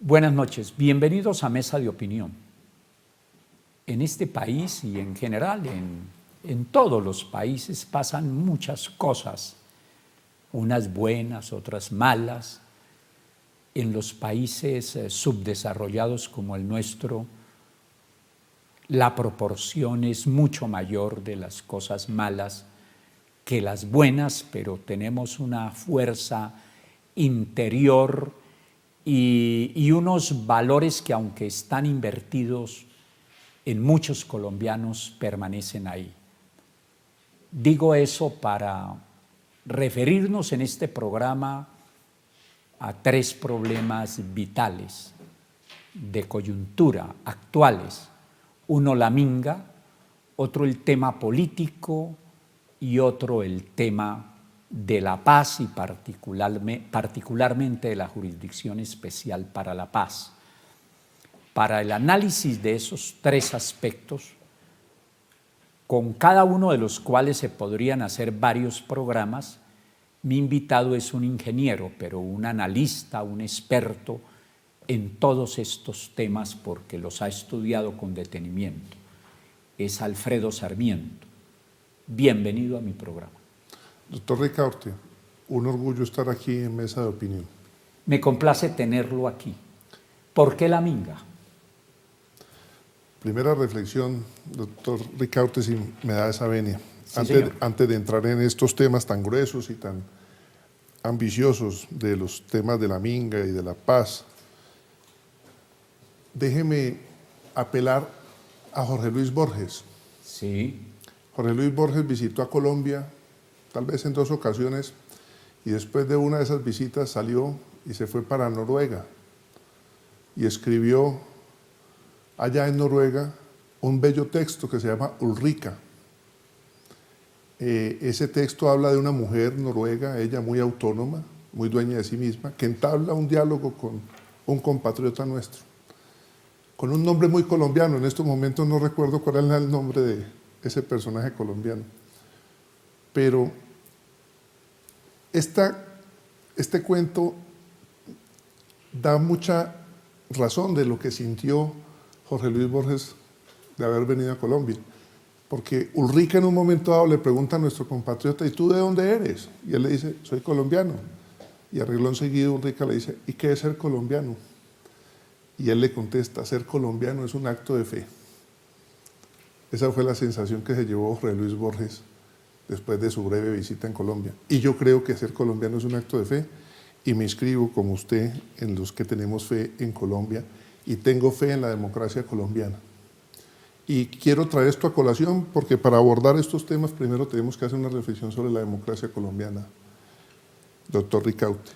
Buenas noches, bienvenidos a Mesa de Opinión. En este país y en general en todos los países pasan muchas cosas, unas buenas, otras malas. En los países subdesarrollados como el nuestro, la proporción es mucho mayor de las cosas malas que las buenas, pero tenemos una fuerza interior y unos valores que, aunque están invertidos en muchos colombianos, permanecen ahí. Digo eso para referirnos en este programa a tres problemas vitales, de coyuntura, actuales. Uno, la minga; otro, el tema político; y otro, el tema de la paz y particularmente de la Jurisdicción Especial para la Paz. Para el análisis de esos tres aspectos, con cada uno de los cuales se podrían hacer varios programas, mi invitado es un ingeniero, pero un analista, un experto en todos estos temas porque los ha estudiado con detenimiento. Es Alfredo Sarmiento. Bienvenido a mi programa. Doctor Ricaurte, un orgullo estar aquí en Mesa de Opinión. Me complace tenerlo aquí. ¿Por qué la minga? Primera reflexión, doctor Ricaurte, si me da esa venia. Sí, antes de entrar en estos temas tan gruesos y tan ambiciosos de los temas de la minga y de la paz, déjeme apelar a Jorge Luis Borges. Sí. Jorge Luis Borges visitó a Colombia, tal vez en 2 ocasiones, y después de una de esas visitas salió y se fue para Noruega y escribió allá en Noruega un bello texto que se llama Ulrica. Ese texto habla de una mujer noruega, ella muy autónoma, muy dueña de sí misma, que entabla un diálogo con un compatriota nuestro, con un nombre muy colombiano. En estos momentos no recuerdo cuál era el nombre de ese personaje colombiano, pero este cuento da mucha razón de lo que sintió Jorge Luis Borges de haber venido a Colombia, porque Ulrica en un momento dado le pregunta a nuestro compatriota: ¿y tú de dónde eres? Y él le dice: soy colombiano. Y a renglón seguido Ulrica le dice: ¿y qué es ser colombiano? Y él le contesta: ser colombiano es un acto de fe. Esa fue la sensación que se llevó Jorge Luis Borges después de su breve visita en Colombia. Y yo creo que ser colombiano es un acto de fe, y me inscribo como usted en los que tenemos fe en Colombia, y tengo fe en la democracia colombiana. Y quiero traer esto a colación porque para abordar estos temas primero tenemos que hacer una reflexión sobre la democracia colombiana, doctor Ricaurte.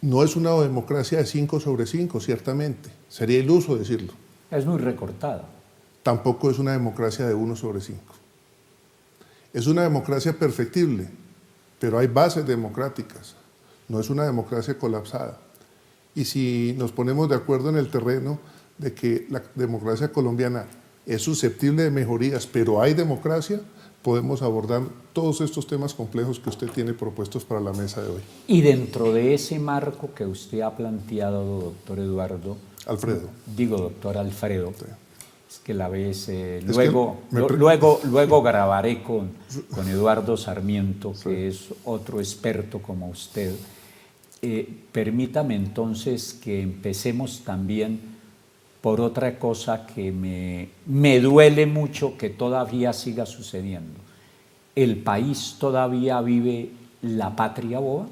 No es una democracia de 5 sobre 5, ciertamente, sería iluso decirlo. Es muy recortada. Tampoco es una democracia de 1 sobre 5. Es una democracia perfectible, pero hay bases democráticas. No es una democracia colapsada. Y si nos ponemos de acuerdo en el terreno de que la democracia colombiana es susceptible de mejorías, pero hay democracia, podemos abordar todos estos temas complejos que usted tiene propuestos para la mesa de hoy. Y dentro de ese marco que usted ha planteado, doctor Eduardo... Alfredo. Digo, doctor Alfredo. Sí. Es que la vez, luego grabaré con Eduardo Sarmiento, que sí, es otro experto como usted. Permítame entonces que empecemos también por otra cosa que me duele mucho que todavía siga sucediendo. ¿El país todavía vive la patria boba?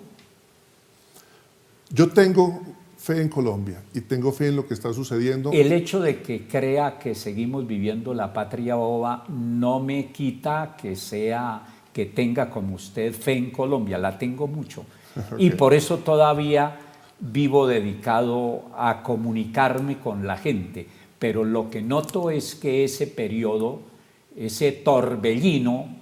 Yo tengo fe en Colombia y tengo fe en lo que está sucediendo. El hecho de que crea que seguimos viviendo la patria boba no me quita que tenga como usted fe en Colombia, la tengo mucho. Okay. Y por eso todavía vivo dedicado a comunicarme con la gente, pero lo que noto es que ese periodo, ese torbellino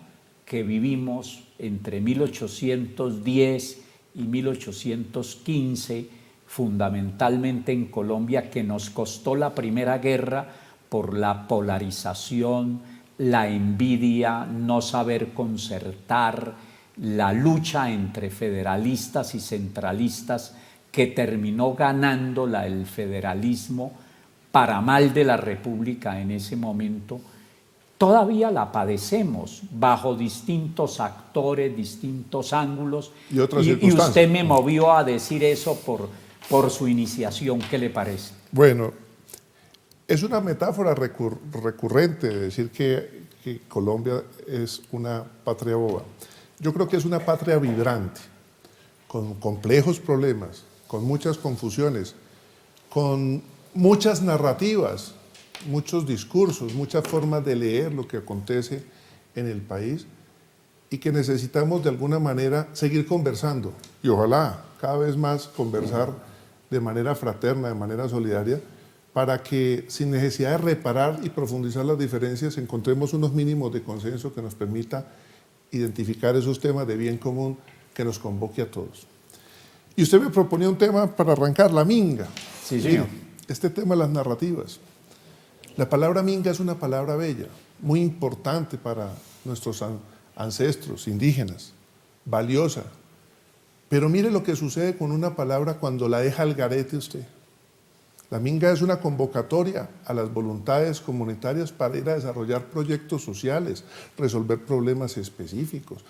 que vivimos entre 1810 y 1815, fundamentalmente en Colombia, que nos costó la Primera Guerra por la polarización, la envidia, no saber concertar, la lucha entre federalistas y centralistas que terminó ganándola el federalismo para mal de la República en ese momento, todavía la padecemos bajo distintos actores, distintos ángulos. Y otras y circunstancias. usted me movió a decir eso por su iniciación. ¿Qué le parece? Bueno, es una metáfora recurrente de decir que Colombia es una patria boba. Yo creo que es una patria vibrante, con complejos problemas, con muchas confusiones, con muchas narrativas, muchos discursos, muchas formas de leer lo que acontece en el país y que necesitamos de alguna manera seguir conversando y ojalá cada vez más conversar de manera fraterna, de manera solidaria, para que sin necesidad de reparar y profundizar las diferencias encontremos unos mínimos de consenso que nos permita identificar esos temas de bien común que nos convoque a todos. Y usted me proponía un tema para arrancar, la minga. Sí, señor. Este tema de las narrativas. La palabra minga es una palabra bella, muy importante para nuestros ancestros indígenas, valiosa. Pero mire lo que sucede con una palabra cuando la deja al garete usted. La minga es una convocatoria a las voluntades comunitarias para ir a desarrollar proyectos sociales, resolver problemas específicos,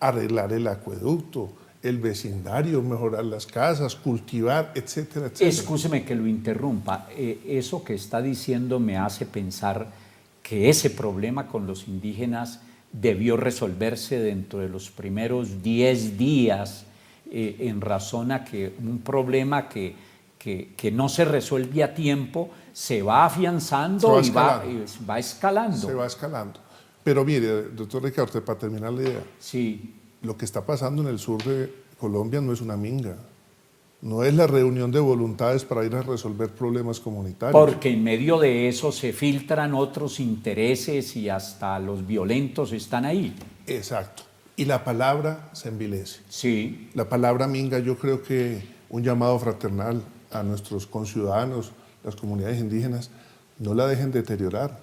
arreglar el acueducto, el vecindario, mejorar las casas, cultivar, etcétera, etcétera. Excúseme que lo interrumpa. Eso que está diciendo me hace pensar que ese problema con los indígenas debió resolverse dentro de los primeros 10 días, en razón a que un problema que no se resuelve a tiempo se va afianzando y va escalando. Se va escalando. Pero mire, doctor Ricardo, para terminar la idea, sí. Lo que está pasando en el sur de Colombia no es una minga, no es la reunión de voluntades para ir a resolver problemas comunitarios. Porque en medio de eso se filtran otros intereses y hasta los violentos están ahí. Exacto. Y la palabra se envilece. Sí. La palabra minga, yo creo que un llamado fraternal a nuestros conciudadanos, las comunidades indígenas, no la dejen deteriorar,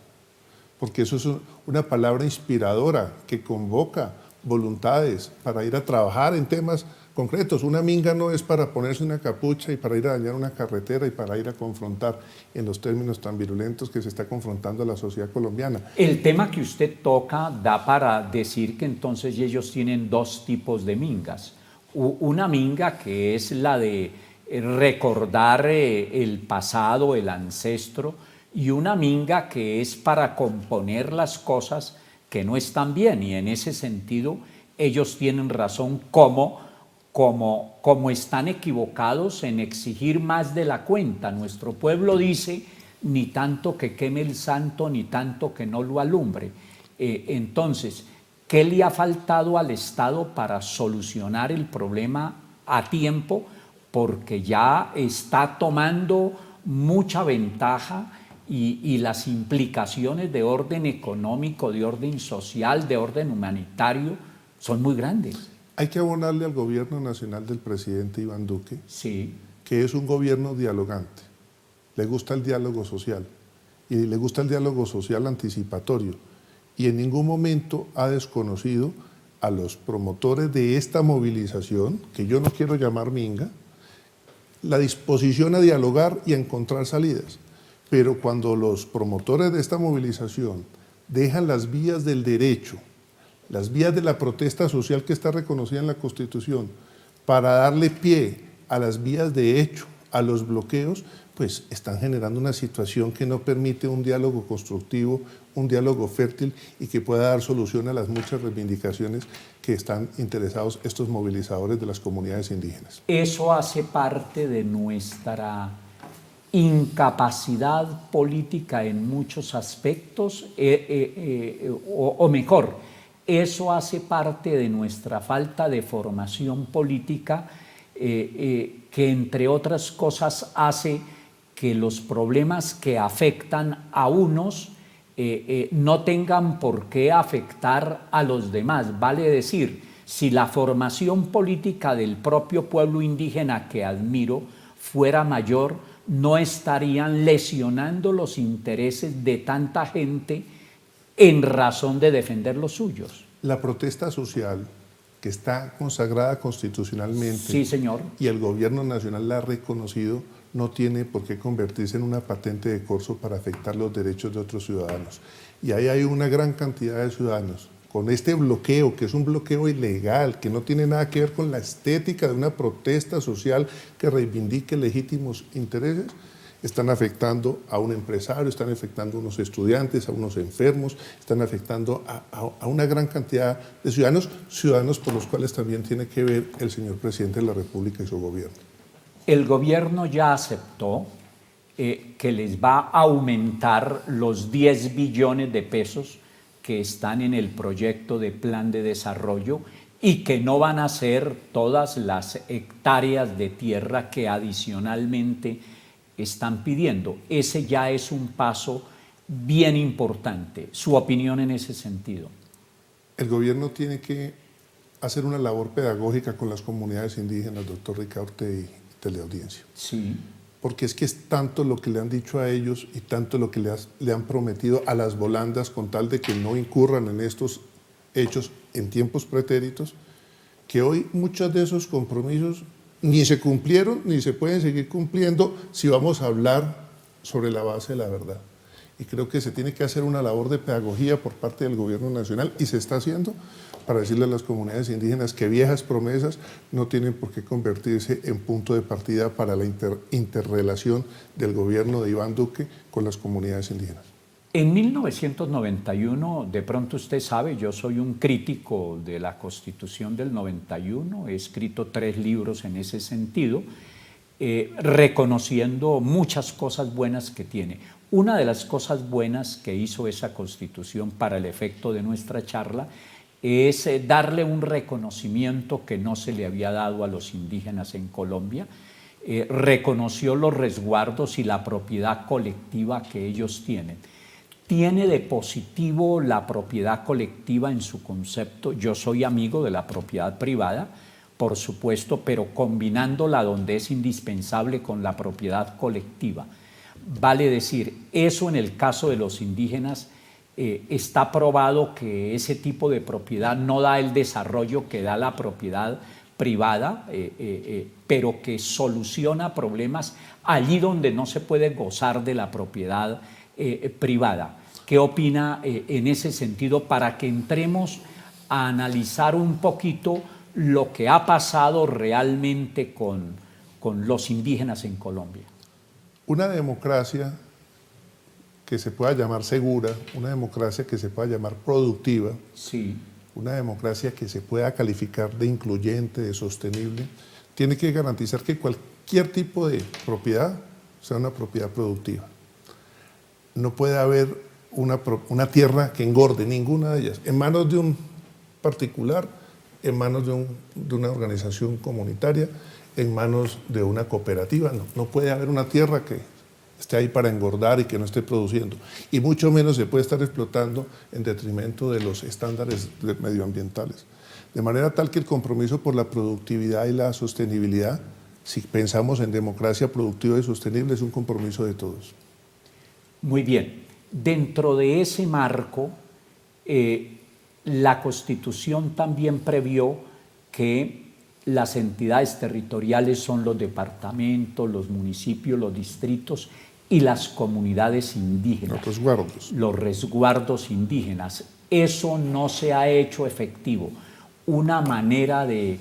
porque eso es una palabra inspiradora que convoca voluntades para ir a trabajar en temas concretos. Una minga no es para ponerse una capucha y para ir a dañar una carretera y para ir a confrontar en los términos tan virulentos que se está confrontando a la sociedad colombiana. El tema que usted toca da para decir que entonces ellos tienen dos tipos de mingas. Una minga que es la de recordar el pasado, el ancestro, y una minga que es para componer las cosas que no están bien, y en ese sentido ellos tienen razón como están equivocados en exigir más de la cuenta. Nuestro pueblo dice, ni tanto que queme el santo, ni tanto que no lo alumbre. Entonces, ¿qué le ha faltado al Estado para solucionar el problema a tiempo? Porque ya está tomando mucha ventaja y las implicaciones de orden económico, de orden social, de orden humanitario son muy grandes. Hay que abonarle al gobierno nacional del presidente Iván Duque, sí, que es un gobierno dialogante. Le gusta el diálogo social y le gusta el diálogo social anticipatorio, y en ningún momento ha desconocido a los promotores de esta movilización, que yo no quiero llamar minga, la disposición a dialogar y a encontrar salidas. Pero cuando los promotores de esta movilización dejan las vías del derecho, las vías de la protesta social que está reconocida en la Constitución, para darle pie a las vías de hecho, a los bloqueos, pues están generando una situación que no permite un diálogo constructivo, un diálogo fértil y que pueda dar solución a las muchas reivindicaciones que están interesados estos movilizadores de las comunidades indígenas. Eso hace parte de nuestra incapacidad política en muchos aspectos, o mejor, eso hace parte de nuestra falta de formación política, que entre otras cosas hace que los problemas que afectan a unos no tengan por qué afectar a los demás. Vale decir, si la formación política del propio pueblo indígena, que admiro, fuera mayor, no estarían lesionando los intereses de tanta gente en razón de defender los suyos. La protesta social que está consagrada constitucionalmente, Sí, señor. y el gobierno nacional la ha reconocido, no tiene por qué convertirse en una patente de corso para afectar los derechos de otros ciudadanos. Y ahí hay una gran cantidad de ciudadanos con este bloqueo, que es un bloqueo ilegal, que no tiene nada que ver con la estética de una protesta social que reivindique legítimos intereses, están afectando a un empresario, están afectando a unos estudiantes, a unos enfermos, están afectando a una gran cantidad de ciudadanos por los cuales también tiene que ver el señor presidente de la República y su gobierno. El gobierno ya aceptó que les va a aumentar los 10 billones de pesos que están en el proyecto de plan de desarrollo y que no van a ser todas las hectáreas de tierra que adicionalmente están pidiendo. Ese ya es un paso bien importante. ¿Su opinión en ese sentido? El gobierno tiene que hacer una labor pedagógica con las comunidades indígenas, doctor Ricaurte y teleaudiencia. Sí. Porque es que es tanto lo que le han dicho a ellos y tanto lo que le han prometido a las volandas con tal de que no incurran en estos hechos en tiempos pretéritos, que hoy muchos de esos compromisos ni se cumplieron ni se pueden seguir cumpliendo si vamos a hablar sobre la base de la verdad. Y creo que se tiene que hacer una labor de pedagogía por parte del gobierno nacional y se está haciendo para decirle a las comunidades indígenas que viejas promesas no tienen por qué convertirse en punto de partida para la interrelación del gobierno de Iván Duque con las comunidades indígenas. En 1991, de pronto usted sabe, yo soy un crítico de la Constitución del 91, he escrito 3 libros en ese sentido, reconociendo muchas cosas buenas que tiene. Una de las cosas buenas que hizo esa Constitución para el efecto de nuestra charla es darle un reconocimiento que no se le había dado a los indígenas en Colombia. Reconoció los resguardos y la propiedad colectiva que ellos tienen. Tiene de positivo la propiedad colectiva en su concepto. Yo soy amigo de la propiedad privada, por supuesto, pero combinándola donde es indispensable con la propiedad colectiva. Vale decir, eso en el caso de los indígenas está probado que ese tipo de propiedad no da el desarrollo que da la propiedad privada, pero que soluciona problemas allí donde no se puede gozar de la propiedad privada. ¿Qué opina en ese sentido para que entremos a analizar un poquito lo que ha pasado realmente con los indígenas en Colombia? Una democracia que se pueda llamar segura, una democracia que se pueda llamar productiva, sí, una democracia que se pueda calificar de incluyente, de sostenible, tiene que garantizar que cualquier tipo de propiedad sea una propiedad productiva. No puede haber una tierra que engorde, ninguna de ellas, en manos de un particular, en manos de una organización comunitaria, en manos de una cooperativa. No puede haber una tierra que esté ahí para engordar y que no esté produciendo. Y mucho menos se puede estar explotando en detrimento de los estándares medioambientales. De manera tal que el compromiso por la productividad y la sostenibilidad, si pensamos en democracia productiva y sostenible, es un compromiso de todos. Muy bien. Dentro de ese marco, la Constitución también previó que las entidades territoriales son los departamentos, los municipios, los distritos y las comunidades indígenas. Los resguardos. Los resguardos indígenas. Eso no se ha hecho efectivo. Una manera de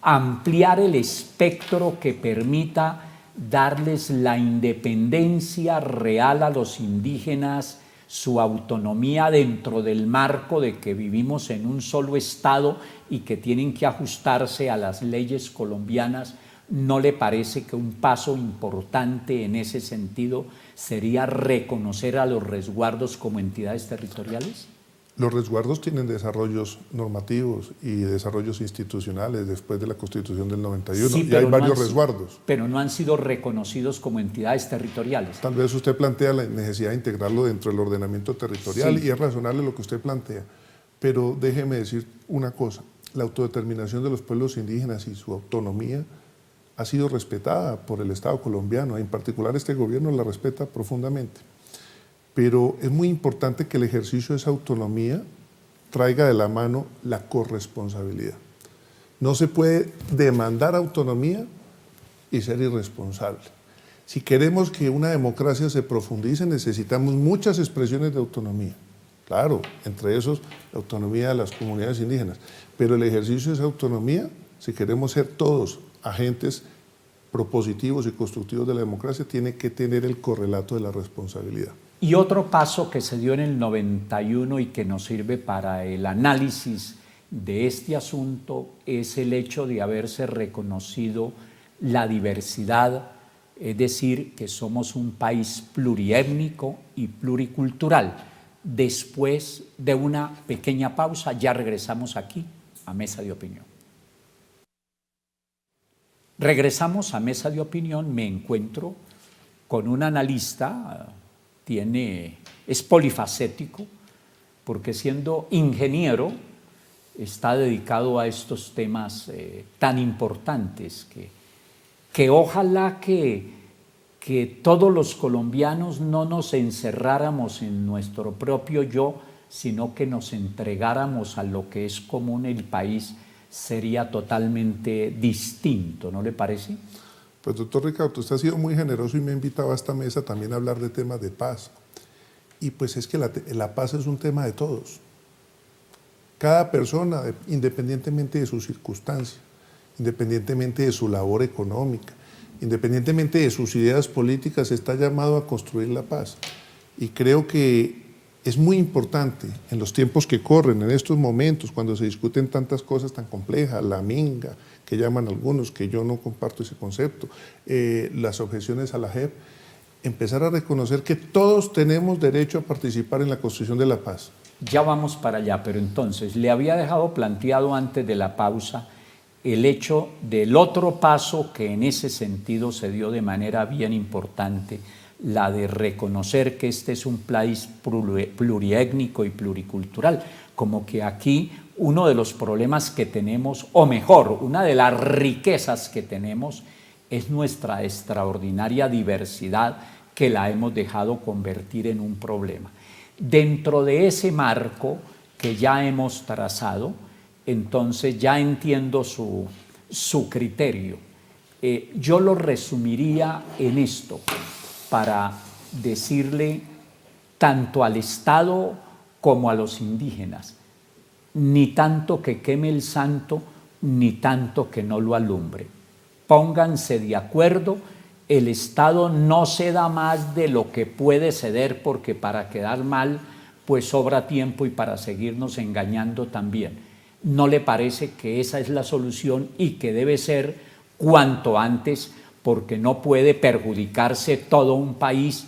ampliar el espectro que permita darles la independencia real a los indígenas, su autonomía dentro del marco de que vivimos en un solo estado y que tienen que ajustarse a las leyes colombianas. ¿No le parece que un paso importante en ese sentido sería reconocer a los resguardos como entidades territoriales? Los resguardos tienen desarrollos normativos y desarrollos institucionales después de la Constitución del 91, sí, y hay varios resguardos. Pero no han sido reconocidos como entidades territoriales. Tal vez usted plantea la necesidad de integrarlo dentro del ordenamiento territorial, sí, y es razonable lo que usted plantea, pero déjeme decir una cosa, la autodeterminación de los pueblos indígenas y su autonomía ha sido respetada por el Estado colombiano, en particular este gobierno la respeta profundamente. Pero es muy importante que el ejercicio de esa autonomía traiga de la mano la corresponsabilidad. No se puede demandar autonomía y ser irresponsable. Si queremos que una democracia se profundice, necesitamos muchas expresiones de autonomía. Claro, entre esos, la autonomía de las comunidades indígenas. Pero el ejercicio de esa autonomía, si queremos ser todos agentes propositivos y constructivos de la democracia, tiene que tener el correlato de la responsabilidad. Y otro paso que se dio en el 91 y que nos sirve para el análisis de este asunto es el hecho de haberse reconocido la diversidad, es decir, que somos un país pluriétnico y pluricultural. Después de una pequeña pausa, ya regresamos aquí a Mesa de Opinión. Regresamos a Mesa de Opinión, me encuentro con un analista, es polifacético, porque siendo ingeniero está dedicado a estos temas tan importantes que ojalá que todos los colombianos no nos encerráramos en nuestro propio yo, sino que nos entregáramos a lo que es común. El país sería totalmente distinto, ¿no le parece? Pues doctor Ricardo, usted ha sido muy generoso y me ha invitado a esta mesa también a hablar de temas de paz. Y pues es que la paz es un tema de todos. Cada persona, independientemente de su circunstancia, independientemente de su labor económica, independientemente de sus ideas políticas, está llamado a construir la paz. Y creo que es muy importante en los tiempos que corren, en estos momentos, cuando se discuten tantas cosas tan complejas, la minga, que llaman algunos, que yo no comparto ese concepto, las objeciones a la JEP, empezar a reconocer que todos tenemos derecho a participar en la construcción de la paz. Ya vamos para allá, pero entonces le había dejado planteado antes de la pausa el hecho del otro paso que en ese sentido se dio de manera bien importante, la de reconocer que este es un país pluriétnico y pluricultural, como que aquí uno de los problemas que tenemos, o mejor, una de las riquezas que tenemos es nuestra extraordinaria diversidad que la hemos dejado convertir en un problema. Dentro de ese marco que ya hemos trazado, entonces ya entiendo su criterio. Yo lo resumiría en esto, para decirle tanto al Estado como a los indígenas, ni tanto que queme el santo, ni tanto que no lo alumbre. Pónganse de acuerdo, el Estado no ceda más de lo que puede ceder, porque para quedar mal pues sobra tiempo y para seguirnos engañando también. ¿No le parece que esa es la solución y que debe ser cuanto antes, porque no puede perjudicarse todo un país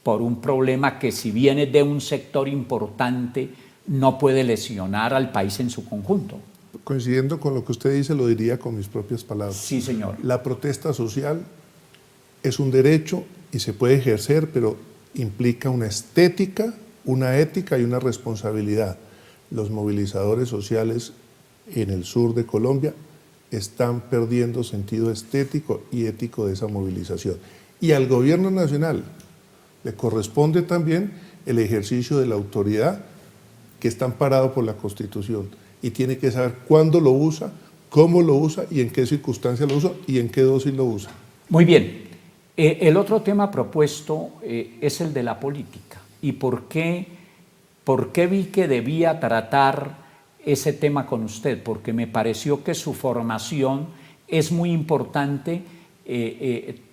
por un problema que, si viene de un sector importante, no puede lesionar al país en su conjunto? Coincidiendo con lo que usted dice, lo diría con mis propias palabras. Sí, señor. La protesta social es un derecho y se puede ejercer, pero implica una estética, una ética y una responsabilidad. Los movilizadores sociales en el sur de Colombia están perdiendo sentido estético y ético de esa movilización. Y al gobierno nacional le corresponde también el ejercicio de la autoridad que está amparado por la Constitución, y tiene que saber cuándo lo usa, cómo lo usa y en qué circunstancias lo usa y en qué dosis lo usa. Muy bien. El otro tema propuesto es el de la política. ¿Y por qué vi que debía tratar ese tema con usted? Porque me pareció que su formación es muy importante,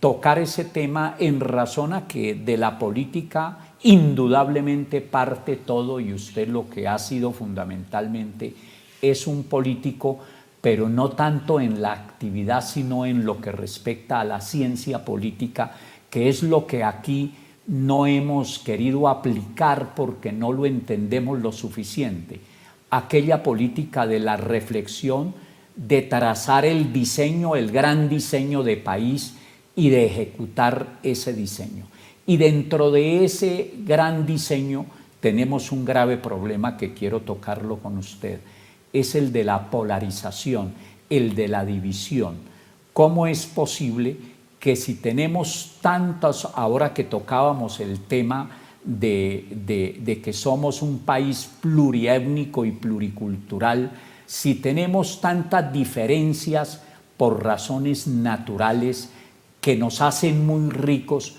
tocar ese tema en razón a que de la política indudablemente parte todo, y usted lo que ha sido fundamentalmente es un político, pero no tanto en la actividad, sino en lo que respecta a la ciencia política, que es lo que aquí no hemos querido aplicar porque no lo entendemos lo suficiente. Aquella política de la reflexión, de trazar el diseño, el gran diseño de país y de ejecutar ese diseño. Y dentro de ese gran diseño tenemos un grave problema que quiero tocarlo con usted. Es el de la polarización, el de la división. ¿Cómo es posible que si tenemos tantos, ahora que tocábamos el tema de que somos un país pluriétnico y pluricultural, si tenemos tantas diferencias por razones naturales que nos hacen muy ricos,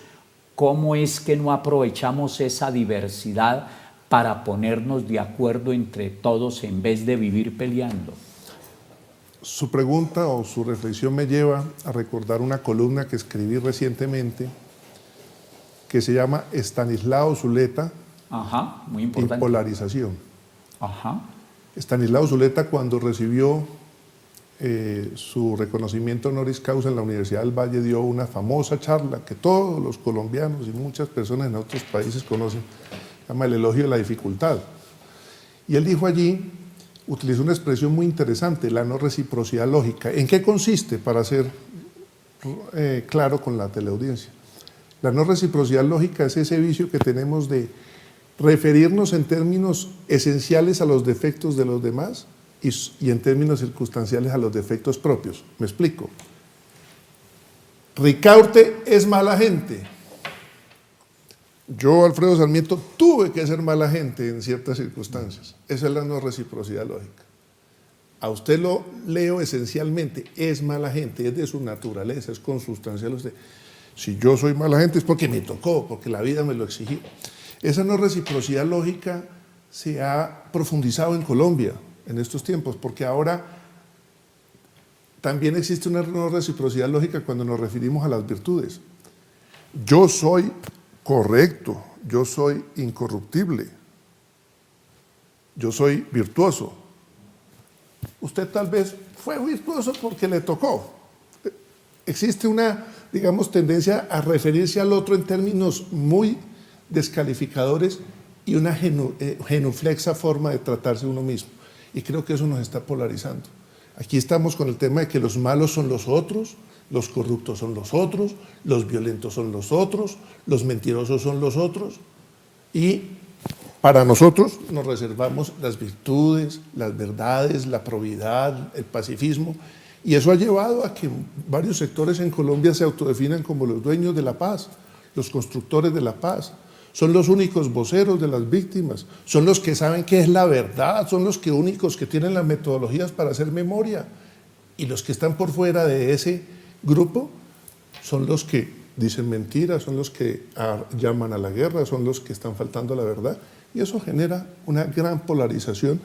¿cómo es que no aprovechamos esa diversidad para ponernos de acuerdo entre todos en vez de vivir peleando? Su pregunta o su reflexión me lleva a recordar una columna que escribí recientemente que se llama Estanislao Zuleta Muy y importante. polarización. Ajá. Estanislao Zuleta, cuando recibió su reconocimiento honoris causa en la Universidad del Valle, dio una famosa charla que todos los colombianos y muchas personas en otros países conocen, se llama El elogio de la dificultad. Y él dijo allí, utilizó una expresión muy interesante, la no reciprocidad lógica. ¿En qué consiste? Para ser claro con la teleaudiencia. La no reciprocidad lógica es ese vicio que tenemos de referirnos en términos esenciales a los defectos de los demás y en términos circunstanciales a los defectos propios. Me explico. Ricaurte es mala gente. Yo, Alfredo Sarmiento, tuve que ser mala gente en ciertas circunstancias. Esa es la no reciprocidad lógica. A usted lo leo esencialmente, es mala gente, es de su naturaleza, es consustancial a usted. Si yo soy mala gente es porque me tocó, porque la vida me lo exigió. Esa no reciprocidad lógica se ha profundizado en Colombia en estos tiempos, porque ahora también existe una no reciprocidad lógica cuando nos referimos a las virtudes. Yo soy correcto, yo soy incorruptible, yo soy virtuoso. Usted tal vez fue virtuoso porque le tocó. Existe una, digamos, tendencia a referirse al otro en términos muy descalificadores y una genuflexa forma de tratarse uno mismo. Y creo que eso nos está polarizando. Aquí estamos con el tema de que los malos son los otros, los corruptos son los otros, los violentos son los otros, los mentirosos son los otros. Y para nosotros nos reservamos las virtudes, las verdades, la probidad, el pacifismo. Y eso ha llevado a que varios sectores en Colombia se autodefinan como los dueños de la paz, los constructores de la paz. Son los únicos voceros de las víctimas, son los que saben qué es la verdad, son los únicos que tienen las metodologías para hacer memoria. Y los que están por fuera de ese grupo son los que dicen mentiras, son los que llaman a la guerra, son los que están faltando a la verdad. Y eso genera una gran polarización.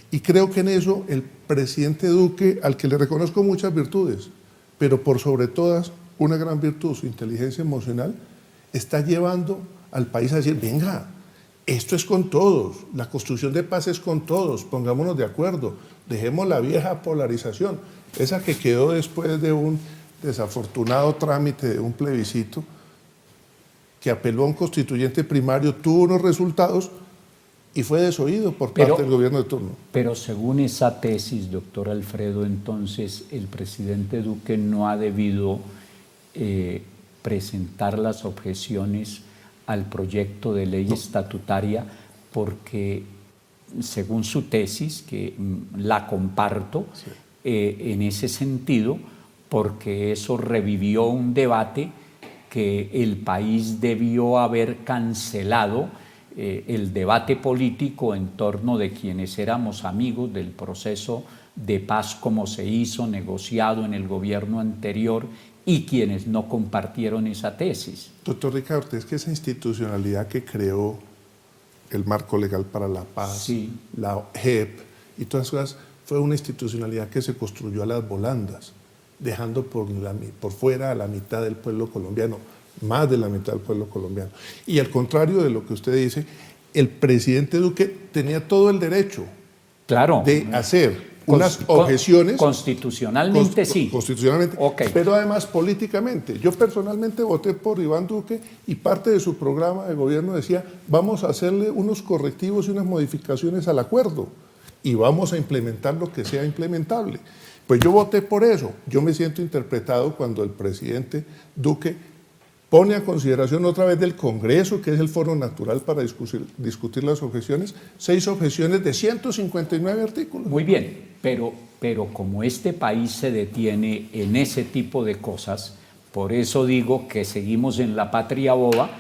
Y creo que en eso el presidente Duque, al que le reconozco muchas virtudes, pero por sobre todas una gran virtud, su inteligencia emocional, está llevando al país a decir, venga, esto es con todos, la construcción de paz es con todos, pongámonos de acuerdo, dejemos la vieja polarización, esa que quedó después de un desafortunado trámite de un plebiscito que apeló a un constituyente primario, tuvo unos resultados y fue desoído por parte del gobierno de turno. Pero según esa tesis, doctor Alfredo, entonces el presidente Duque no ha debido presentar las objeciones al proyecto de ley estatutaria porque, según su tesis, que la comparto, sí, en ese sentido, porque eso revivió un debate que el país debió haber cancelado, el debate político en torno de quienes éramos amigos del proceso de paz como se hizo, negociado en el gobierno anterior, y quienes no compartieron esa tesis. Doctor Ricaurte, es que esa institucionalidad que creó el Marco Legal para la Paz, sí, la JEP y todas esas cosas, fue una institucionalidad que se construyó a las volandas, dejando por fuera a la mitad del pueblo colombiano, más de la mitad del pueblo colombiano. Y al contrario de lo que usted dice, el presidente Duque tenía todo el derecho, claro, de hacer unas objeciones. Constitucionalmente sí. Constitucionalmente, okay, pero además políticamente. Yo personalmente voté por Iván Duque y parte de su programa de gobierno decía, vamos a hacerle unos correctivos y unas modificaciones al acuerdo y vamos a implementar lo que sea implementable. Pues yo voté por eso. Yo me siento interpretado cuando el presidente Duque pone a consideración otra vez del Congreso, que es el foro natural para discutir las objeciones, 6 objeciones de 159 artículos. Muy bien, pero como este país se detiene en ese tipo de cosas, por eso digo que seguimos en la patria boba,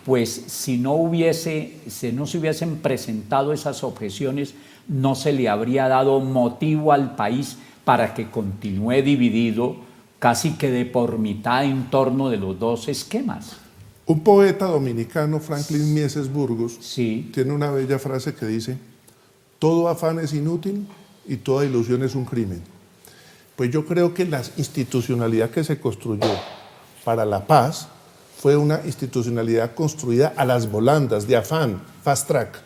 pues si no se hubiesen presentado esas objeciones, no se le habría dado motivo al país para que continúe dividido casi que de por mitad en torno de los dos esquemas. Un poeta dominicano, Franklin Mieses Burgos, Sí. tiene una bella frase que dice: todo afán es inútil y toda ilusión es un crimen. Pues yo creo que la institucionalidad que se construyó para la paz fue una institucionalidad construida a las volandas, de afán, fast track,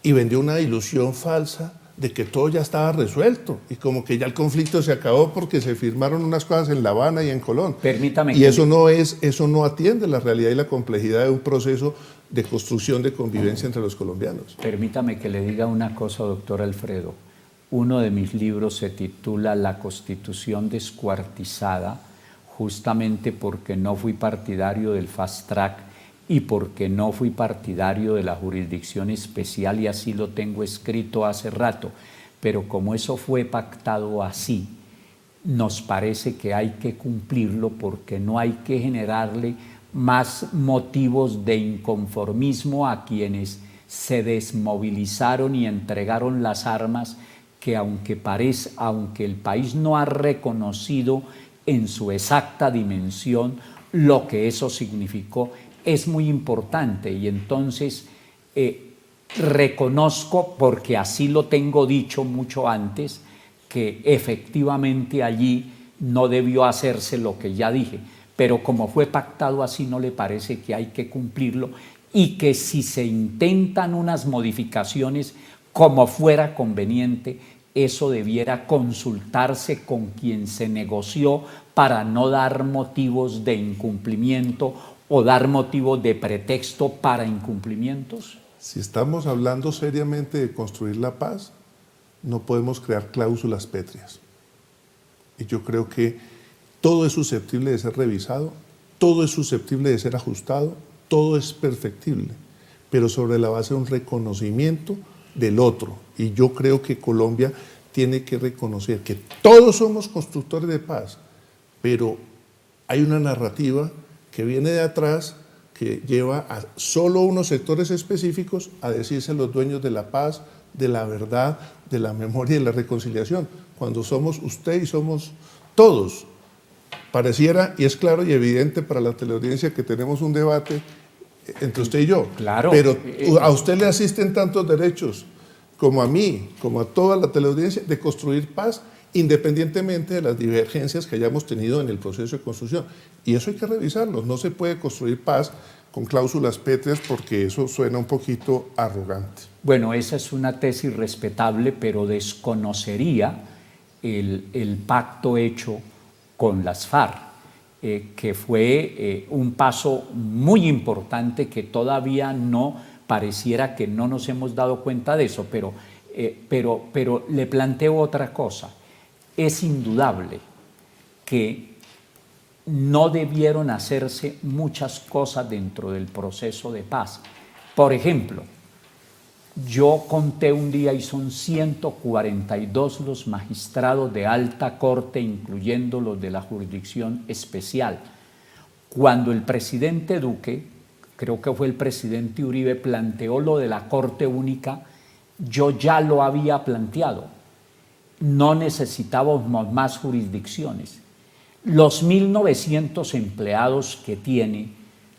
y vendió una ilusión falsa de que todo ya estaba resuelto y como que ya el conflicto se acabó porque se firmaron unas cosas en La Habana y en Colón. Permítame y que eso no atiende la realidad y la complejidad de un proceso de construcción de convivencia entre los colombianos. Permítame que le diga una cosa, doctor Alfredo. Uno de mis libros se titula La Constitución descuartizada, justamente porque no fui partidario del fast track y porque no fui partidario de la jurisdicción especial, y así lo tengo escrito hace rato. Pero como eso fue pactado así, nos parece que hay que cumplirlo porque no hay que generarle más motivos de inconformismo a quienes se desmovilizaron y entregaron las armas, que aunque el país no ha reconocido en su exacta dimensión lo que eso significó, es muy importante. Y entonces reconozco, porque así lo tengo dicho mucho antes, que efectivamente allí no debió hacerse lo que ya dije, pero como fue pactado así, no le parece que hay que cumplirlo, y que si se intentan unas modificaciones como fuera conveniente, eso debiera consultarse con quien se negoció para no dar motivos de incumplimiento o dar motivos de pretexto para incumplimientos. Si estamos hablando seriamente de construir la paz, no podemos crear cláusulas pétreas. Y yo creo que todo es susceptible de ser revisado, todo es susceptible de ser ajustado, todo es perfectible, pero sobre la base de un reconocimiento del otro. Y yo creo que Colombia tiene que reconocer que todos somos constructores de paz, pero hay una narrativa que viene de atrás que lleva a solo unos sectores específicos a decirse los dueños de la paz, de la verdad, de la memoria y de la reconciliación, cuando somos usted y somos todos. Pareciera, y es claro y evidente para la teleaudiencia, que tenemos un debate entre usted y yo, claro, pero a usted le asisten tantos derechos como a mí, como a toda la teleaudiencia, de construir paz independientemente de las divergencias que hayamos tenido en el proceso de construcción. Y eso hay que revisarlo. No se puede construir paz con cláusulas pétreas porque eso suena un poquito arrogante. Bueno, esa es una tesis respetable, pero desconocería el pacto hecho con las FARC, que fue un paso muy importante que todavía no pareciera que no nos hemos dado cuenta de eso, pero le planteo otra cosa. Es indudable que no debieron hacerse muchas cosas dentro del proceso de paz. Por ejemplo, yo conté un día y son 142 los magistrados de alta corte, incluyendo los de la jurisdicción especial. Cuando el presidente Duque, creo que fue el presidente Uribe, planteó lo de la Corte Única, yo ya lo había planteado. No necesitábamos más jurisdicciones. Los 1.900 empleados que tiene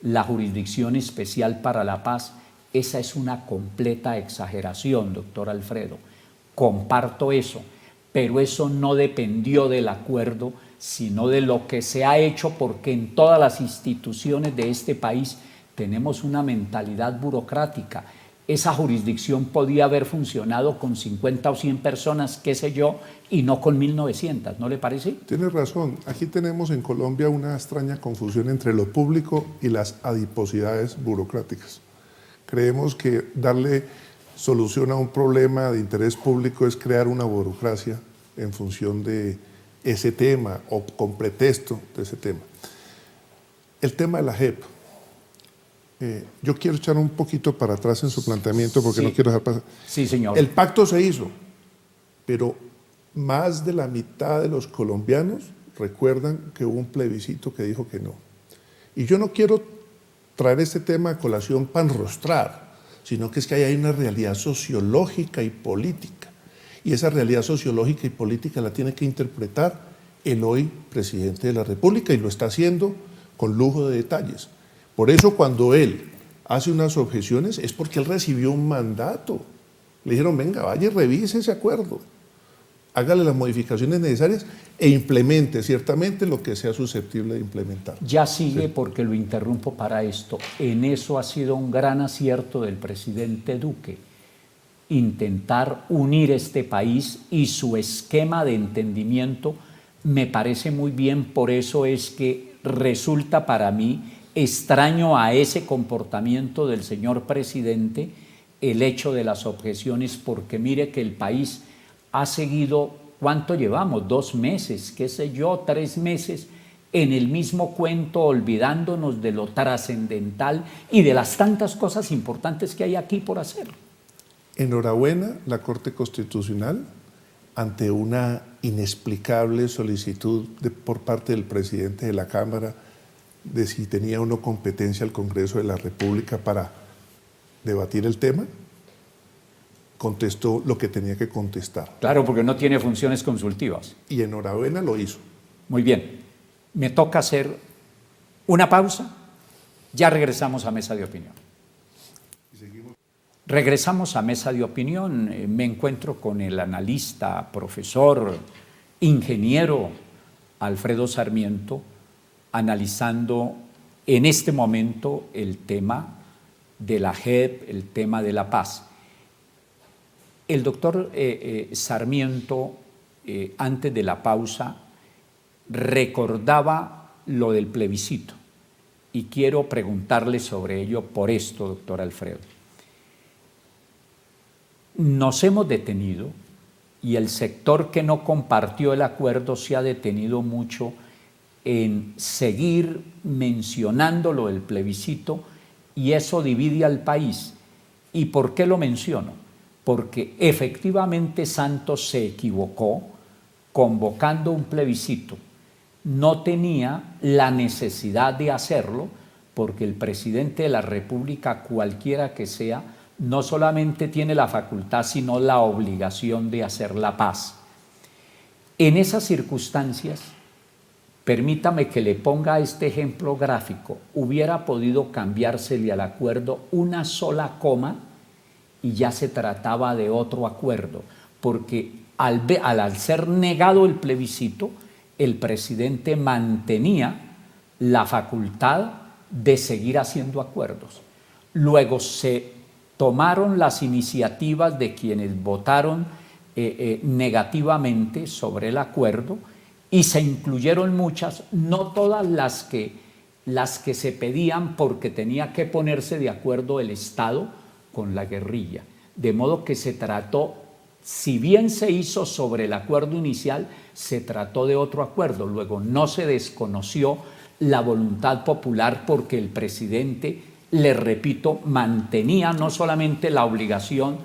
la Jurisdicción Especial para la Paz, esa es una completa exageración, doctor Alfredo. Comparto eso, pero eso no dependió del acuerdo, sino de lo que se ha hecho, porque en todas las instituciones de este país tenemos una mentalidad burocrática. Esa jurisdicción podía haber funcionado con 50 o 100 personas, qué sé yo, y no con 1.900, ¿no le parece? Tienes razón. Aquí tenemos en Colombia una extraña confusión entre lo público y las adiposidades burocráticas. Creemos que darle solución a un problema de interés público es crear una burocracia en función de ese tema o con pretexto de ese tema. El tema de la JEP. Yo quiero echar un poquito para atrás en su planteamiento porque no quiero dejar pasar. Sí, señor. El pacto se hizo, pero más de la mitad de los colombianos recuerdan que hubo un plebiscito que dijo que no. Y yo no quiero traer este tema a colación para enrostrar, sino que es que hay una realidad sociológica y política. Y esa realidad sociológica y política la tiene que interpretar el hoy presidente de la República, y lo está haciendo con lujo de detalles. Por eso cuando él hace unas objeciones es porque él recibió un mandato. Le dijeron, venga, vaya y revise ese acuerdo, hágale las modificaciones necesarias e implemente ciertamente lo que sea susceptible de implementar. Ya sigue, Sí. porque lo interrumpo para esto. En eso ha sido un gran acierto del presidente Duque, intentar unir este país, y su esquema de entendimiento me parece muy bien. Por eso es que resulta para mí extraño a ese comportamiento del señor presidente el hecho de las objeciones, porque mire que el país ha seguido, ¿cuánto llevamos? 2 meses, qué sé yo, 3 meses, en el mismo cuento, olvidándonos de lo trascendental y de las tantas cosas importantes que hay aquí por hacer. Enhorabuena la Corte Constitucional ante una inexplicable solicitud por parte del presidente de la Cámara de si tenía o no competencia el Congreso de la República para debatir el tema. Contestó lo que tenía que contestar. Claro, porque no tiene funciones consultivas. Y enhorabuena lo hizo. Muy bien, me toca hacer una pausa, ya regresamos a Mesa de Opinión. Regresamos a Mesa de Opinión. Me encuentro con el analista, profesor, ingeniero Alfredo Sarmiento, analizando en este momento el tema de la JEP, el tema de la paz. El doctor Sarmiento, antes de la pausa, recordaba lo del plebiscito, y quiero preguntarle sobre ello por esto, doctor Alfredo. Nos hemos detenido, y el sector que no compartió el acuerdo se ha detenido mucho en seguir mencionando lo del plebiscito, y eso divide al país. ¿Y por qué lo menciono? Porque efectivamente Santos se equivocó convocando un plebiscito. No tenía la necesidad de hacerlo, porque el presidente de la República, cualquiera que sea, no solamente tiene la facultad, sino la obligación de hacer la paz. En esas circunstancias, permítame que le ponga este ejemplo gráfico. Hubiera podido cambiársele al acuerdo una sola coma y ya se trataba de otro acuerdo, porque al ser negado el plebiscito, el presidente mantenía la facultad de seguir haciendo acuerdos. Luego se tomaron las iniciativas de quienes votaron negativamente sobre el acuerdo, y se incluyeron muchas, no todas las que se pedían, porque tenía que ponerse de acuerdo el Estado con la guerrilla. De modo que se trató, si bien se hizo sobre el acuerdo inicial, se trató de otro acuerdo. Luego no se desconoció la voluntad popular, porque el presidente, le repito, mantenía no solamente la obligación,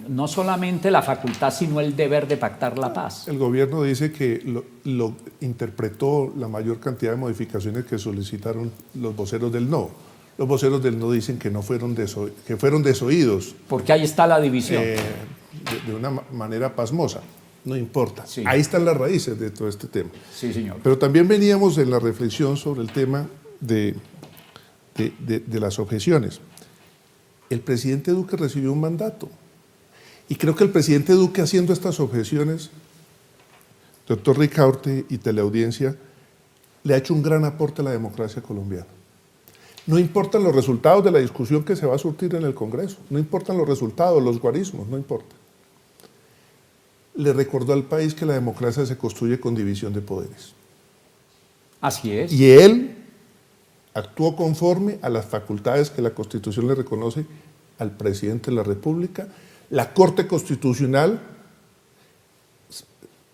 no solamente la facultad, sino el deber de pactar la paz. El gobierno dice que lo interpretó la mayor cantidad de modificaciones que solicitaron los voceros del no. Los voceros del no dicen que no fueron que fueron desoídos. Porque ahí está la división. De una manera pasmosa. No importa. Sí. Ahí están las raíces de todo este tema. Sí, señor. Pero también veníamos en la reflexión sobre el tema de las objeciones. El presidente Duque recibió un mandato, y creo que el presidente Duque, haciendo estas objeciones, doctor Ricaurte y teleaudiencia, le ha hecho un gran aporte a la democracia colombiana. No importan los resultados de la discusión que se va a surtir en el Congreso, no importan los resultados, los guarismos, no importa. Le recordó al país que la democracia se construye con división de poderes. Así es. Y él actuó conforme a las facultades que la Constitución le reconoce al presidente de la República. La Corte Constitucional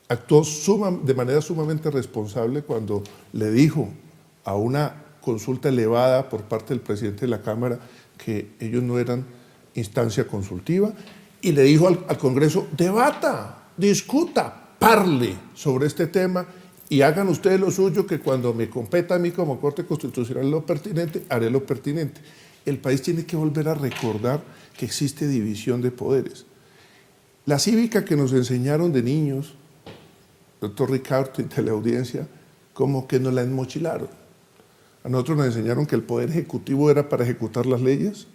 actuó de manera sumamente responsable cuando le dijo a una consulta elevada por parte del presidente de la Cámara que ellos no eran instancia consultiva, y le dijo al Congreso: debata, discuta, parle sobre este tema y hagan ustedes lo suyo, que cuando me competa a mí como Corte Constitucional lo pertinente, haré lo pertinente. El país tiene que volver a recordar que existe división de poderes. La cívica que nos enseñaron de niños, doctor Ricardo y teleaudiencia, como que nos la enmochilaron. A nosotros nos enseñaron que el poder ejecutivo era para ejecutar las leyes,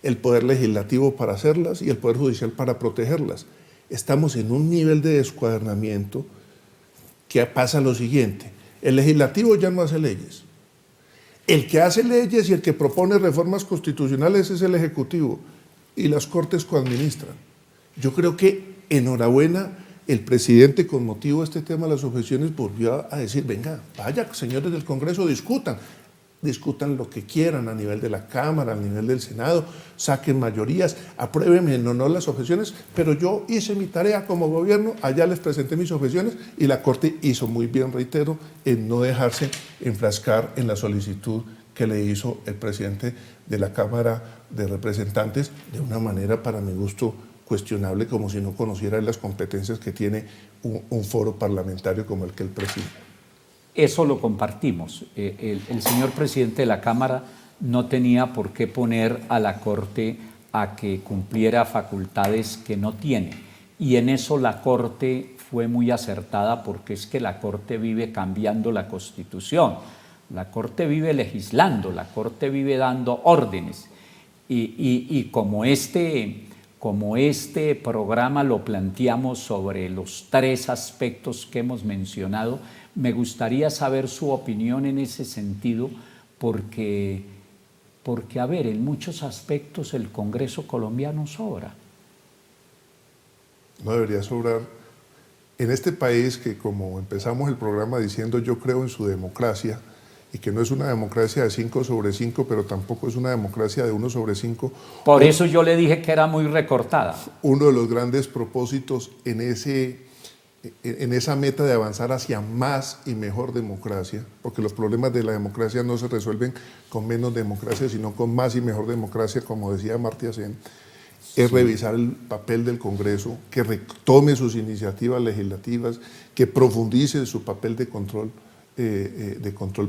el poder legislativo para hacerlas y el poder judicial para protegerlas. Estamos en un nivel de descuadernamiento que pasa lo siguiente: el legislativo ya no hace leyes, el que hace leyes y el que propone reformas constitucionales es el ejecutivo y las cortes coadministran. Yo creo que enhorabuena, el presidente con motivo de este tema de las objeciones volvió a decir, venga, vaya señores del Congreso, discutan lo que quieran a nivel de la Cámara, a nivel del Senado, saquen mayorías, apruébenme o no las objeciones, pero yo hice mi tarea como gobierno, allá les presenté mis objeciones y la Corte hizo muy bien, reitero, en no dejarse enfrascar en la solicitud que le hizo el presidente de la Cámara de Representantes de una manera, para mi gusto, cuestionable, como si no conociera las competencias que tiene un foro parlamentario como el que él preside. Eso lo compartimos. El señor presidente de la Cámara no tenía por qué poner a la Corte a que cumpliera facultades que no tiene. Y en eso la Corte fue muy acertada, porque es que la Corte vive cambiando la Constitución, la Corte vive legislando, la Corte vive dando órdenes. Y como este programa lo planteamos sobre los 3 aspectos que hemos mencionado, me gustaría saber su opinión en ese sentido, porque a ver, en muchos aspectos el Congreso colombiano sobra. No debería sobrar. En este país que, como empezamos el programa diciendo, yo creo en su democracia, y que no es una democracia de 5 sobre 5, pero tampoco es una democracia de 1 sobre 5. Por eso yo le dije que era muy recortada. Uno de los grandes propósitos en esa meta de avanzar hacia más y mejor democracia, porque los problemas de la democracia no se resuelven con menos democracia, sino con más y mejor democracia, como decía Amartya Sen, es revisar el papel del Congreso, que retome sus iniciativas legislativas, que profundice su papel de control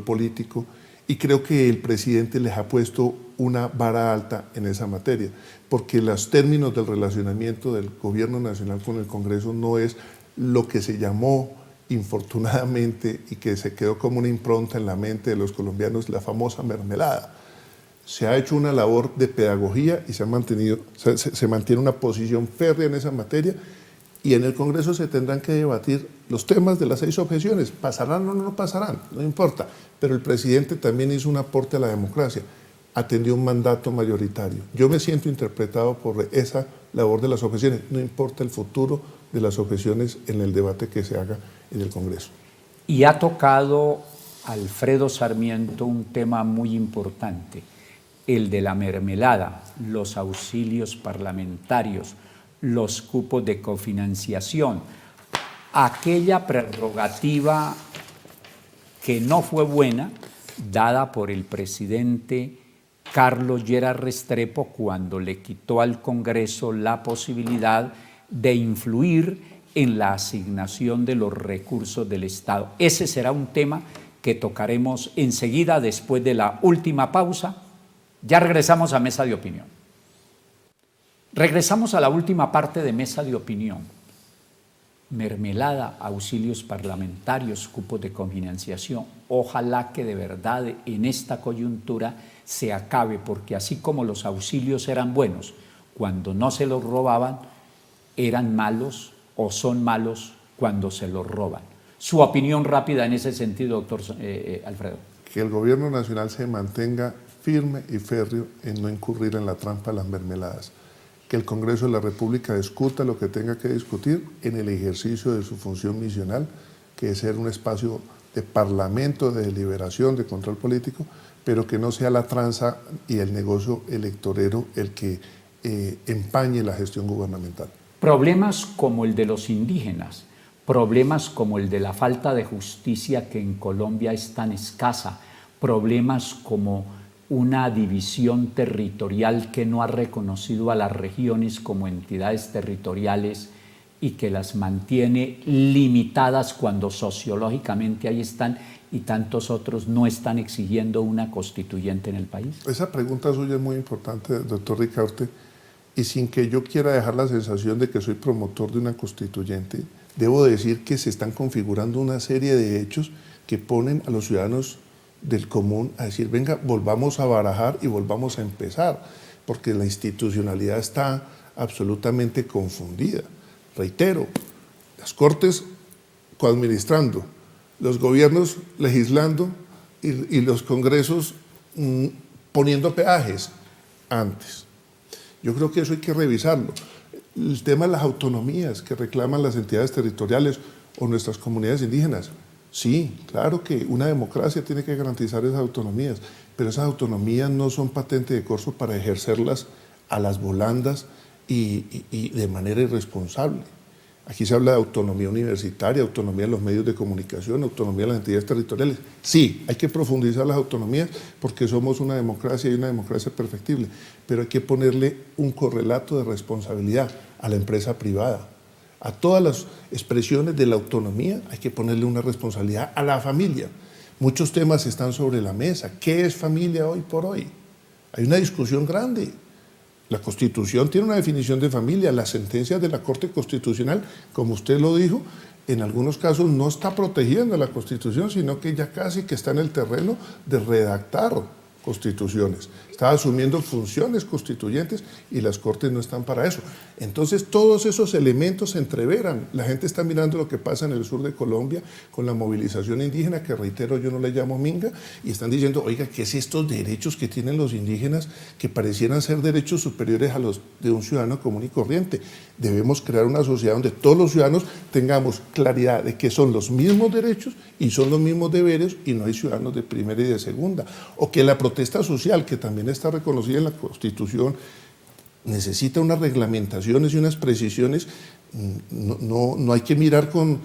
político, y creo que el presidente les ha puesto una vara alta en esa materia, porque los términos del relacionamiento del gobierno nacional con el Congreso no es lo que se llamó infortunadamente y que se quedó como una impronta en la mente de los colombianos, la famosa mermelada. Se ha hecho una labor de pedagogía y se mantiene una posición férrea en esa materia, y en el Congreso se tendrán que debatir los temas de las 6 objeciones. ¿Pasarán o no pasarán? No importa. Pero el presidente también hizo un aporte a la democracia, atendió un mandato mayoritario. Yo me siento interpretado por esa labor de las objeciones. No importa el futuro de las objeciones en el debate que se haga en el Congreso. Y ha tocado Alfredo Sarmiento un tema muy importante, el de la mermelada, los auxilios parlamentarios, los cupos de cofinanciación, aquella prerrogativa que no fue buena, dada por el presidente Carlos Lleras Restrepo cuando le quitó al Congreso la posibilidad de influir en la asignación de los recursos del Estado. Ese será un tema que tocaremos enseguida, después de la última pausa. Ya regresamos a Mesa de Opinión. Regresamos a la última parte de Mesa de Opinión. Mermelada, auxilios parlamentarios, cupos de cofinanciación. Ojalá que de verdad en esta coyuntura se acabe, porque así como los auxilios eran buenos cuando no se los robaban, eran malos o son malos cuando se los roban. Su opinión rápida en ese sentido, doctor Alfredo. Que el gobierno nacional se mantenga firme y férreo en no incurrir en la trampa de las mermeladas. Que el Congreso de la República discuta lo que tenga que discutir en el ejercicio de su función misional, que es ser un espacio de parlamento, de deliberación, de control político, pero que no sea la tranza y el negocio electorero el que empañe la gestión gubernamental. Problemas como el de los indígenas, problemas como el de la falta de justicia que en Colombia es tan escasa, problemas como una división territorial que no ha reconocido a las regiones como entidades territoriales, y que las mantiene limitadas cuando sociológicamente ahí están y tantos otros no están exigiendo una constituyente en el país? Esa pregunta suya es muy importante, doctor Ricaurte, y sin que yo quiera dejar la sensación de que soy promotor de una constituyente, debo decir que se están configurando una serie de hechos que ponen a los ciudadanos del común a decir, venga, volvamos a barajar y volvamos a empezar, porque la institucionalidad está absolutamente confundida. Reitero, las Cortes coadministrando, los gobiernos legislando y los congresos poniendo peajes antes. Yo creo que eso hay que revisarlo. El tema de las autonomías que reclaman las entidades territoriales o nuestras comunidades indígenas. Sí, claro que una democracia tiene que garantizar esas autonomías, pero esas autonomías no son patente de corso para ejercerlas a las volandas y de manera irresponsable. Aquí se habla de autonomía universitaria, autonomía de los medios de comunicación, autonomía de las entidades territoriales. Sí, hay que profundizar las autonomías porque somos una democracia y una democracia perfectible, pero hay que ponerle un correlato de responsabilidad a la empresa privada. A todas las expresiones de la autonomía hay que ponerle una responsabilidad a la familia. Muchos temas están sobre la mesa. ¿Qué es familia hoy por hoy? Hay una discusión grande. La Constitución tiene una definición de familia. Las sentencias de la Corte Constitucional, como usted lo dijo, en algunos casos no está protegiendo la Constitución, sino que ya casi que está en el terreno de redactar constituciones. Está asumiendo funciones constituyentes y las Cortes no están para eso. Entonces todos esos elementos se entreveran. La gente está mirando lo que pasa en el sur de Colombia con la movilización indígena, que reitero, yo no le llamo minga, y están diciendo, oiga, ¿qué es estos derechos que tienen los indígenas que parecieran ser derechos superiores a los de un ciudadano común y corriente? Debemos crear una sociedad donde todos los ciudadanos tengamos claridad de que son los mismos derechos y son los mismos deberes y no hay ciudadanos de primera y de segunda. O que la protesta social, que también está reconocida en la Constitución, necesita unas reglamentaciones y unas precisiones. No hay que mirar con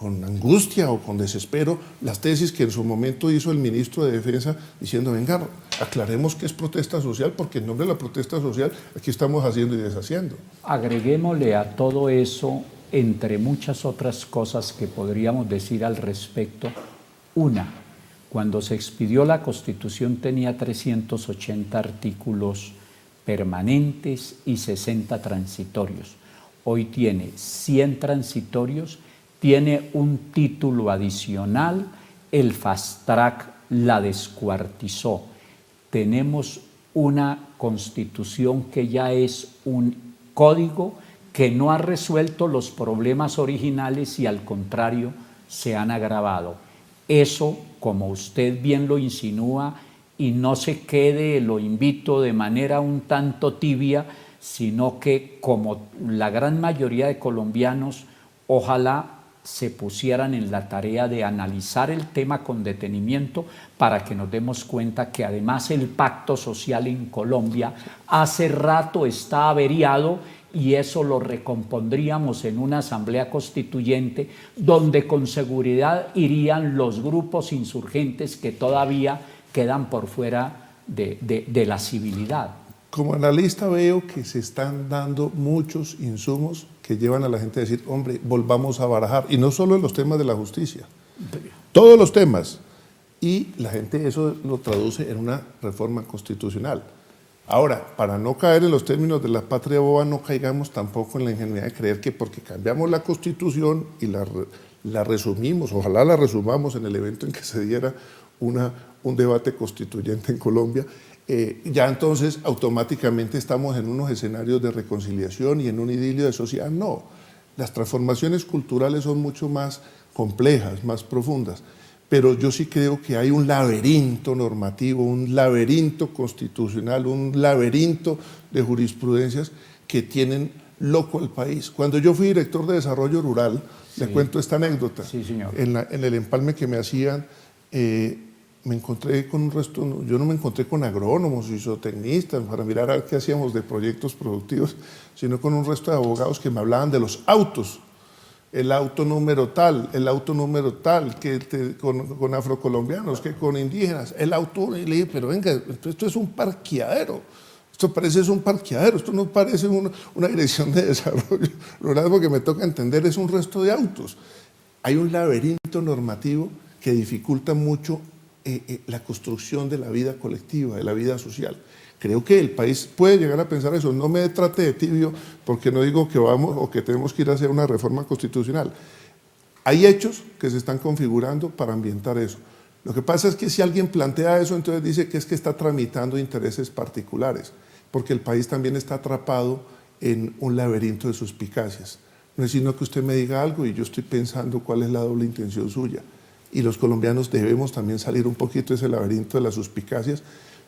angustia o con desespero las tesis que en su momento hizo el ministro de Defensa diciendo, venga, aclaremos qué es protesta social, porque en nombre de la protesta social aquí estamos haciendo y deshaciendo. Agreguémosle a todo eso, entre muchas otras cosas que podríamos decir al respecto, una, cuando se expidió la Constitución tenía 380 artículos permanentes y 60 transitorios. Hoy tiene 100 transitorios, tiene un título adicional, el Fast Track la descuartizó. Tenemos una Constitución que ya es un código que no ha resuelto los problemas originales y al contrario se han agravado. Eso, como usted bien lo insinúa, y no se quede, lo invito de manera un tanto tibia, sino que como la gran mayoría de colombianos, ojalá se pusieran en la tarea de analizar el tema con detenimiento para que nos demos cuenta que además el pacto social en Colombia hace rato está averiado y eso lo recompondríamos en una asamblea constituyente donde con seguridad irían los grupos insurgentes que todavía quedan por fuera de la civilidad. Como analista veo que se están dando muchos insumos que llevan a la gente a decir, hombre, volvamos a barajar, y no solo en los temas de la justicia, todos los temas, y la gente eso lo traduce en una reforma constitucional. Ahora, para no caer en los términos de la patria boba, no caigamos tampoco en la ingenuidad de creer que porque cambiamos la Constitución y la resumimos, ojalá la resumamos en el evento en que se diera un debate constituyente en Colombia, ya entonces automáticamente estamos en unos escenarios de reconciliación y en un idilio de sociedad. No, las transformaciones culturales son mucho más complejas, más profundas, pero yo sí creo que hay un laberinto normativo, un laberinto constitucional, un laberinto de jurisprudencias que tienen loco al país. Cuando yo fui director de desarrollo rural, sí, le cuento esta anécdota, sí, señor. En el empalme que me hacían, me encontré con un resto, yo no me encontré con agrónomos y zootecnistas para mirar a ver qué hacíamos de proyectos productivos, sino con un resto de abogados que me hablaban de los autos, el auto número tal, que con afrocolombianos, que con indígenas, el auto, y le dije, pero venga, esto es un parqueadero, Esto parece un parqueadero, esto no parece una dirección de desarrollo rural, porque me toca entender, es un resto de autos. Hay un laberinto normativo que dificulta mucho la construcción de la vida colectiva, de la vida social. Creo que el país puede llegar a pensar eso. No me trate de tibio, porque no digo que vamos o que tenemos que ir a hacer una reforma constitucional. Hay hechos que se están configurando para ambientar eso. Lo que pasa es que si alguien plantea eso, entonces dice que es que está tramitando intereses particulares, porque el país también está atrapado en un laberinto de suspicacias. No es sino que usted me diga algo y yo estoy pensando cuál es la doble intención suya. Y los colombianos debemos también salir un poquito de ese laberinto de las suspicacias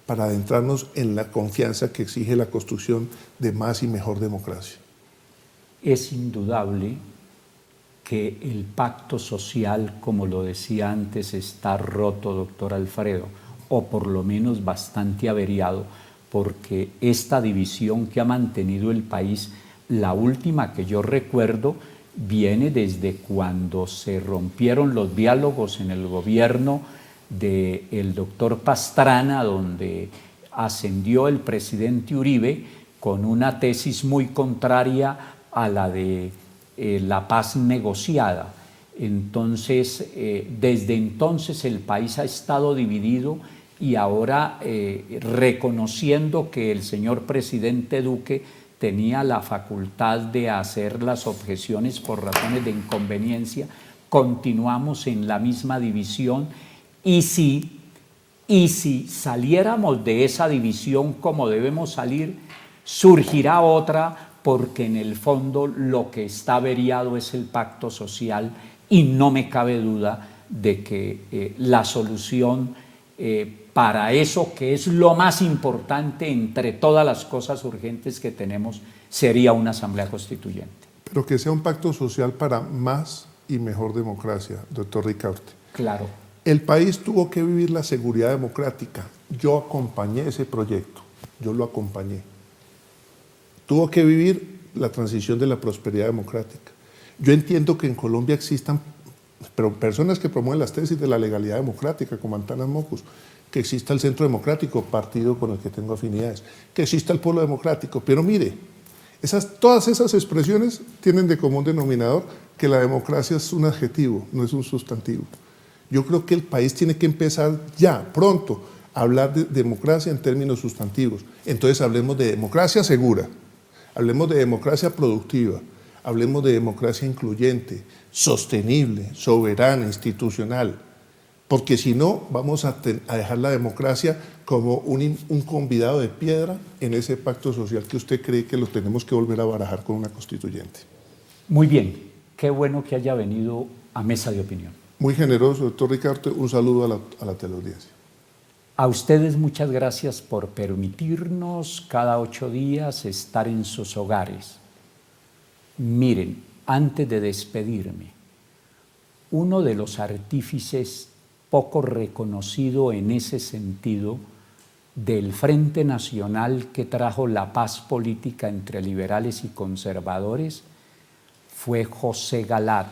para adentrarnos en la confianza que exige la construcción de más y mejor democracia. Es indudable que el pacto social, como lo decía antes, está roto, doctor Alfredo, o por lo menos bastante averiado, porque esta división que ha mantenido el país, la última que yo recuerdo, viene desde cuando se rompieron los diálogos en el gobierno del doctor Pastrana, donde ascendió el presidente Uribe con una tesis muy contraria a la de la paz negociada. Entonces, desde entonces el país ha estado dividido, y ahora reconociendo que el señor presidente Duque tenía la facultad de hacer las objeciones por razones de inconveniencia, continuamos en la misma división, y si saliéramos de esa división como debemos salir, surgirá otra, porque en el fondo lo que está averiado es el pacto social, y no me cabe duda de que la solución para eso, que es lo más importante entre todas las cosas urgentes que tenemos, sería una asamblea constituyente. Pero que sea un pacto social para más y mejor democracia, doctor Ricaurte. Claro. El país tuvo que vivir la seguridad democrática. Yo acompañé ese proyecto, yo lo acompañé. Tuvo que vivir la transición de la prosperidad democrática. Yo entiendo que en Colombia existan personas que promueven las tesis de la legalidad democrática, como Antanas Mocus, que exista el Centro Democrático, partido con el que tengo afinidades, que exista el Polo Democrático, pero mire, todas esas expresiones tienen de común denominador que la democracia es un adjetivo, no es un sustantivo. Yo creo que el país tiene que empezar ya, pronto, a hablar de democracia en términos sustantivos. Entonces hablemos de democracia segura, hablemos de democracia productiva, hablemos de democracia incluyente, sostenible, soberana, institucional, porque si no vamos a dejar la democracia como un convidado de piedra en ese pacto social que usted cree que lo tenemos que volver a barajar con una constituyente. Muy bien, qué bueno que haya venido a Mesa de Opinión. Muy generoso, doctor Ricaurte, un saludo a la teleaudiencia. A ustedes muchas gracias por permitirnos cada 8 días estar en sus hogares. Miren, antes de despedirme, uno de los artífices poco reconocido en ese sentido del Frente Nacional que trajo la paz política entre liberales y conservadores fue José Galat,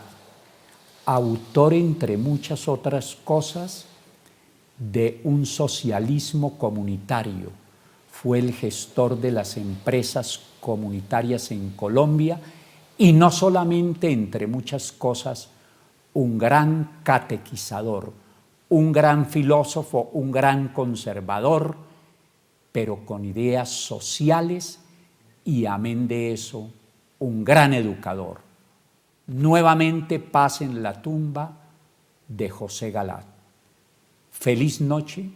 autor, entre muchas otras cosas, de un socialismo comunitario. Fue el gestor de las empresas comunitarias en Colombia y no solamente, entre muchas cosas, un gran catequizador, un gran filósofo, un gran conservador, pero con ideas sociales y, amén de eso, un gran educador. Nuevamente paz en la tumba de José Galat. Feliz noche,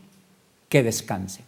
que descansen.